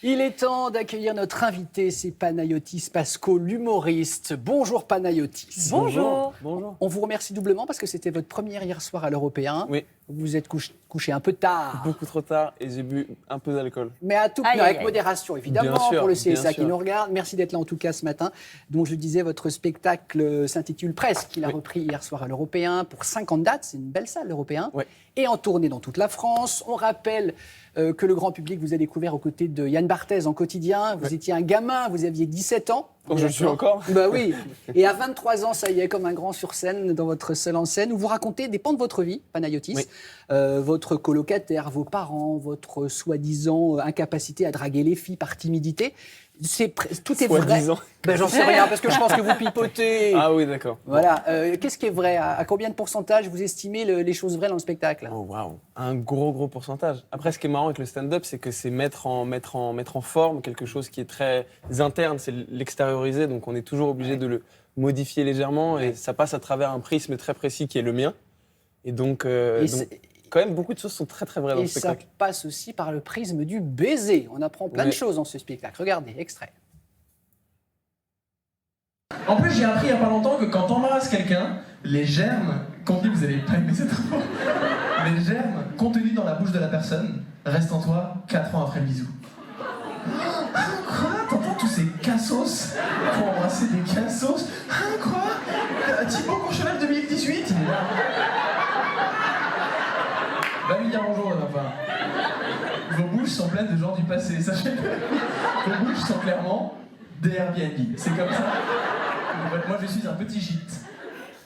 Il est temps d'accueillir notre invité, c'est Panayotis Pasco, l'humoriste. Bonjour Panayotis. Bonjour. Bonjour. On vous remercie doublement parce que c'était votre première hier soir à l'Européen. Oui. Vous vous êtes couché un peu tard. Beaucoup trop tard et j'ai bu un peu d'alcool. Mais à tout, Aïe, avec aïe, aïe. modération, évidemment, Bien sûr, pour le bien CSA qui sûr. nous regarde. Merci d'être là en tout cas ce matin. Donc je disais, votre spectacle s'intitule Presque. Il a Oui. repris hier soir à l'Européen pour 50 dates. C'est une belle salle, l'Européen. Ouais. Et en tournée dans toute la France. On rappelle que le grand public vous a découvert aux côtés de Yann Barthès en quotidien. Vous Ouais. étiez un gamin, vous aviez 17 ans. Oh, je le suis encore. Bah oui. Et à 23 ans, ça y est, comme un grand sur scène, dans votre seule en scène, où vous racontez des pans de votre vie, Panayotis. Oui. Votre colocataire, vos parents, votre soi-disant incapacité à draguer les filles par timidité. Tout est vrai. Soi-disant. Ben, j'en sais rien, parce que je pense que vous pipotez. Ah oui, d'accord. Voilà. Qu'est-ce qui est vrai? À combien de pourcentage vous estimez les choses vraies dans le spectacle? Oh waouh, un gros pourcentage. Après, ce qui est marrant avec le stand-up, c'est que c'est mettre en forme quelque chose qui est très interne, c'est l'extérioriser, donc on est toujours obligé de le modifier légèrement et ça passe à travers un prisme très précis qui est le mien. Et donc, quand même, beaucoup de choses sont très vraies dans Et le ça spectacle. passe aussi par le prisme du baiser. On apprend plein de Oui. choses dans ce spectacle. Regardez, extrait. En plus, j'ai appris il n'y a pas longtemps que quand t'embrasses quelqu'un, les germes contenus, vous allez pas aimer cette info, les germes contenus dans la bouche de la personne restent en toi 4 ans après le bisou. Quoi? T'entends tous ces cassos pour embrasser des cassos? Quoi? Thibaut Courchevel 2018? Il est là. Va lui dire bonjour de ma part. Vos bouches sont pleines de gens du passé, sachez-le. Vos bouches sont clairement des Airbnb. C'est comme ça. Moi, je suis un petit gîte.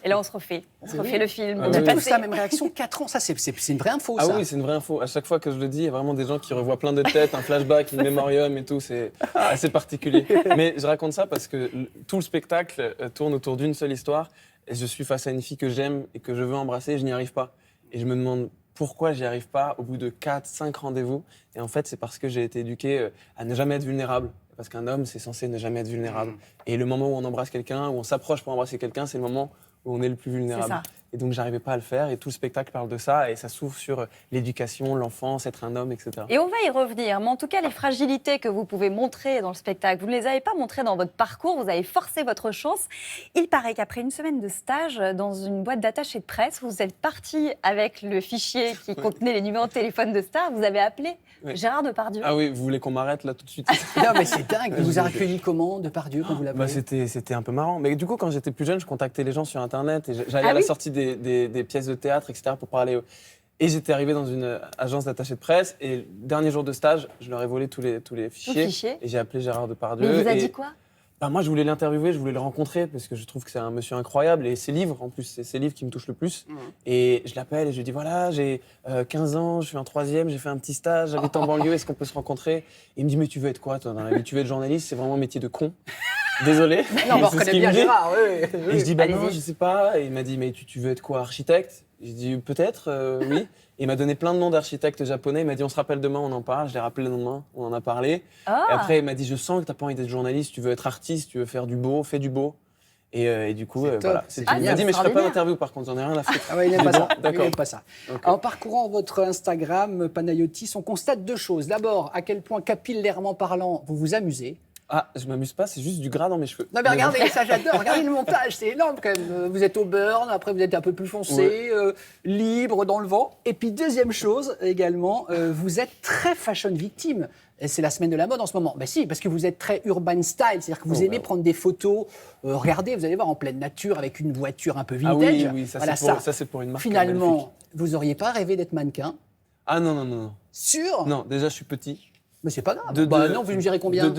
Et là, on se refait. On se refait le film. Ah On a oui. Tous passé. la même réaction, 4 ans, ça c'est une vraie info, Ah ça. oui, c'est une vraie info. À chaque fois que je le dis, il y a vraiment des gens qui revoient plein de têtes, un flashback, une mémorium et tout. C'est assez particulier. Mais je raconte ça parce que tout le spectacle tourne autour d'une seule histoire. Et je suis face à une fille que j'aime et que je veux embrasser et je n'y arrive pas. Et je me demande pourquoi j'y arrive pas au bout de 4-5 rendez-vous. Et en fait, c'est parce que j'ai été éduqué à ne jamais être vulnérable. Parce qu'un homme, c'est censé ne jamais être vulnérable. Et le moment où on embrasse quelqu'un, où on s'approche pour embrasser quelqu'un, c'est le moment où on est le plus vulnérable. ça. Et donc, j'arrivais pas à le faire. Et tout le spectacle parle de ça. Et ça s'ouvre sur l'éducation, l'enfance, être un homme, etc. Et on va y revenir. Mais en tout cas, les fragilités que vous pouvez montrer dans le spectacle, vous ne les avez pas montrées dans votre parcours, vous avez forcé votre chance. Il paraît qu'après une semaine de stage dans une boîte d'attachés de presse, vous êtes parti avec le fichier qui contenait les numéros de téléphone de stars, vous avez appelé Oui. Gérard Depardieu. Ah oui, vous voulez qu'on m'arrête là tout de suite? Non, mais c'est dingue. Il vous a accueilli comment, Depardieu, quand vous l'appelez? Bah, c'était un peu marrant. Mais du coup, quand j'étais plus jeune, je contactais les gens sur Internet et j'allais Ah à la oui sortie des pièces de théâtre, etc. pour parler. Et j'étais arrivé dans une agence d'attachés de presse et le dernier jour de stage, je leur ai volé tous les fichiers. fichier. Et j'ai appelé Gérard Depardieu. Mais il vous a et- dit quoi? Bah, moi, je voulais l'interviewer, je voulais le rencontrer parce que je trouve que c'est un monsieur incroyable. Et ses livres, en plus, c'est ses livres qui me touchent le plus. Et je l'appelle et je lui dis voilà, j'ai 15 ans, je suis en 3e, j'ai fait un petit stage, j'habite en banlieue, est-ce qu'on peut se rencontrer? Et il me dit mais tu veux être quoi, toi, dans la vie? Tu veux être journaliste? C'est vraiment un métier de con. Désolé. Non, mais on C'est ce reconnaît qu'il bien me dit. Gérard, oui. Et je dis bah non, Allez-y. je sais pas. Et il m'a dit mais tu veux être quoi, architecte? J'ai dit peut-être, oui. Et il m'a donné plein de noms d'architectes japonais. Il m'a dit on se rappelle demain, on en parle. Je l'ai rappelé le lendemain, on en a parlé. Ah. Et après il m'a dit je sens que t'as pas envie d'être journaliste, tu veux être artiste, tu veux faire du beau, fais du beau. Et du coup C'est top, voilà. c'est tout. Il m'a génial, dit mais je ferai pas extraordinaire. d'interview par contre, j'en ai rien à foutre. Ah ouais, il n'aime pas Bon, ça. d'accord. Il n'aime pas ça. Ok. En parcourant votre Instagram, Panayotis, on constate deux choses. D'abord, à quel point, capillairement parlant, vous vous amusez. Ah, je m'amuse pas, c'est juste du gras dans mes cheveux. Non, mais regardez, ça j'adore. Regardez le montage, c'est énorme quand même. Vous êtes au burn, après vous êtes un peu plus foncé, libre dans le vent. Et puis, deuxième chose également, vous êtes très fashion victime. Et c'est la semaine de la mode en ce moment. Ben si, parce que vous êtes très urban style, c'est-à-dire que vous aimez prendre des photos. Regardez, vous allez voir en pleine nature avec une voiture un peu Ah vintage. oui, ça, Voilà, ça c'est pour une marque Finalement, magnifique. vous n'auriez pas rêvé d'être mannequin? Ah non. Sûr? Non, déjà je suis petit. Mais c'est pas grave. De- Bah de- non, vous me direz combien?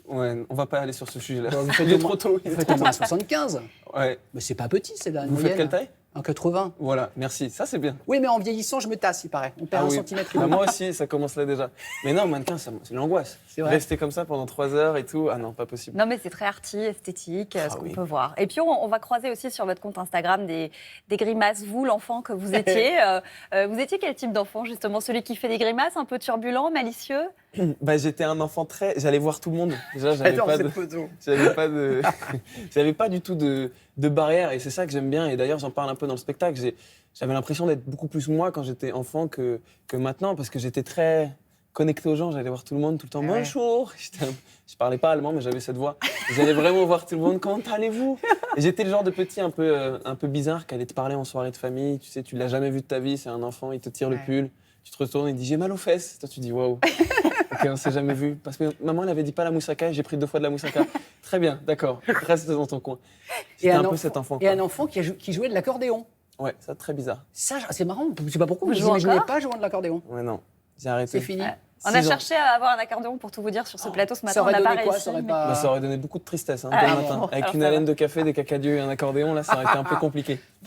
Ouais, on va pas aller sur ce sujet-là. Bah, vous faites Il est au moins- trop tôt. Vous faites au moins 75. Ouais. Mais c'est pas petit, c'est la Vous moyenne. faites quelle taille? En 80. Voilà, merci. Ça, c'est bien. Oui, mais en vieillissant, je me tasse, il paraît. On perd un oui. centimètre. Bah, moi aussi, ça commence là déjà. Mais non, mannequin, c'est l'angoisse. C'est vrai. Rester comme ça pendant 3 heures et tout, ah non, pas possible. Non, mais c'est très arty, esthétique, ce qu'on oui. peut voir. Et puis, on va croiser aussi sur votre compte Instagram des grimaces. Vous, l'enfant que vous étiez, vous étiez quel type d'enfant, justement? Celui qui fait des grimaces, un peu turbulent, malicieux? Bah, j'étais un enfant très. J'allais voir tout le monde. Déjà, j'avais J'adore pas cette de. photo. J'avais pas de. J'avais pas du tout de barrière. Et c'est ça que j'aime bien. Et d'ailleurs, j'en parle un peu dans le spectacle. J'avais l'impression d'être beaucoup plus moi quand j'étais enfant que maintenant. Parce que j'étais très. connecté aux gens, j'allais voir tout le monde tout le temps. Ah ouais. Bonjour. Je parlais pas allemand, mais j'avais cette voix. J'allais vraiment voir tout le monde. Comment allez-vous? Et j'étais le genre de petit un peu bizarre qui allait te parler en soirée de famille. Tu sais, tu l'as jamais vu de ta vie, c'est un enfant, il te tire le Ouais. pull. Tu te retournes, il dit j'ai mal aux fesses. Toi, tu dis waouh. Ok, on s'est jamais vu. Parce que maman, elle avait dit pas la moussaka et j'ai pris 2 fois de la moussaka. Très bien, d'accord. Reste dans ton coin. J'étais un peu cet enfant. Et quoi. un enfant qui jouait de l'accordéon. Ouais, ça très bizarre. Ça, c'est marrant. Je sais pas pourquoi. Vous Vous jouez imaginez encore pas jouant de l'accordéon. Ouais, non, j'ai arrêté. C'est fini. Ouais. On a 6 ans. cherché à avoir un accordéon pour tout vous dire sur ce plateau ce matin. Ça aurait on n'a pas donné quoi? réussi, Ça aurait mais- pas. Bah, ça aurait donné beaucoup de tristesse, hein, Ah, dès le bon, matin. alors Avec ça une va. haleine de café, des cacadieux et un accordéon, là, ça aurait été un peu compliqué.